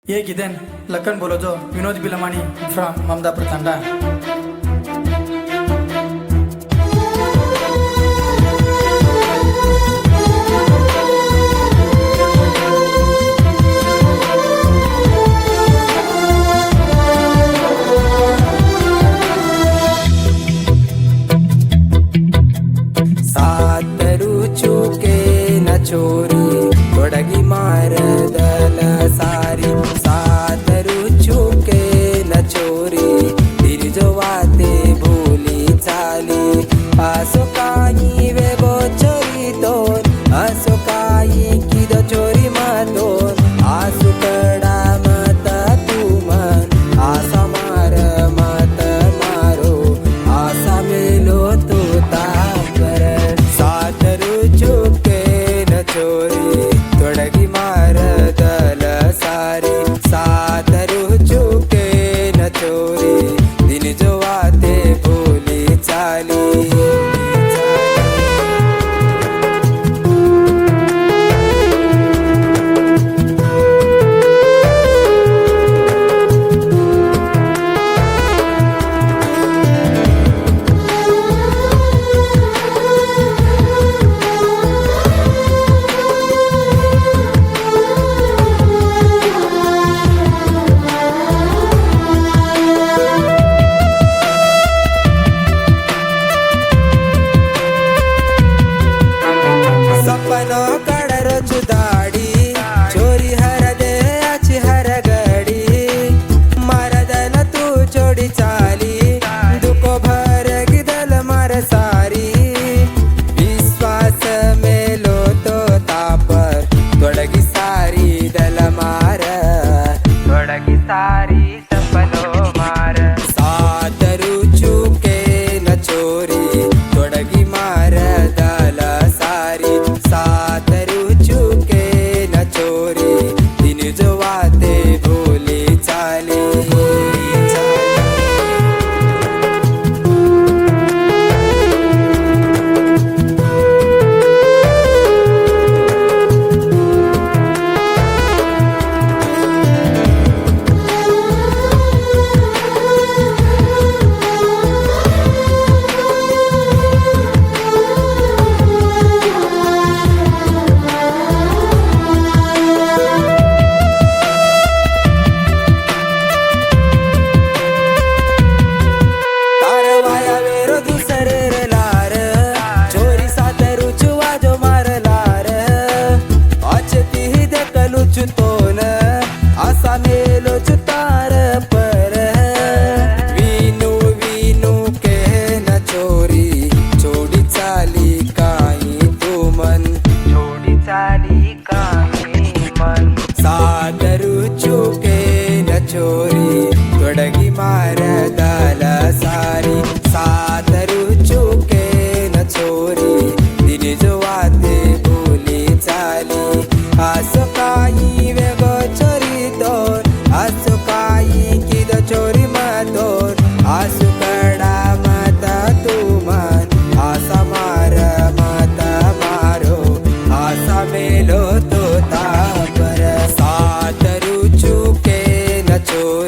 ये गिदेन लखन बोलो जो विनोद बिलमानी फ्रॉम ममदापुर तांडा। चोरी तोडगी मारदल सारी सातरू चुके न चोरी तिरजो वाते भूली चाली आसो काही वेगो चोरी तोन आसो काही किदो चोरी मातोन आसु कडा मत तुमन आसा मार मत मारो आसा मेलो तो तापर सातरू चुके चोरी तोडगी मारदल सारी सातरू चुके न चोरी दिन जो वाते भूली चाली। सपनो कड़रो चुदाड़ी चोरी हर दे अच्छी हर गड़ी मरदन तू चोड़ी चाली दुको भर गिदल मर सारी विश्वास में लो तो तापर तोड़गी सारी दल मार तोड़गी सारी सपनो मार सातरू चुके न चोरी तोड़गी मार दल सारी सातरू चुके न चोरी दिन जो वाते भूली चाली। चुतोन आसा मेलो चुतार पर वीनू वीनू के न चोरी छोड़ी चाली काई तुमन छोड़ी चाली काई मन सातरू चुके न चोरी तोडगी मार दल सारी सातरू चुके न चोरी दिन जो वाते भूली चाली आसो काही वेगो चोरी दोन आसो काही किदो चोरी मातोन आसु कडा मत तुमन आसा मार मत मारो आसा मेलो तो तापर सातरू चुके न चोरी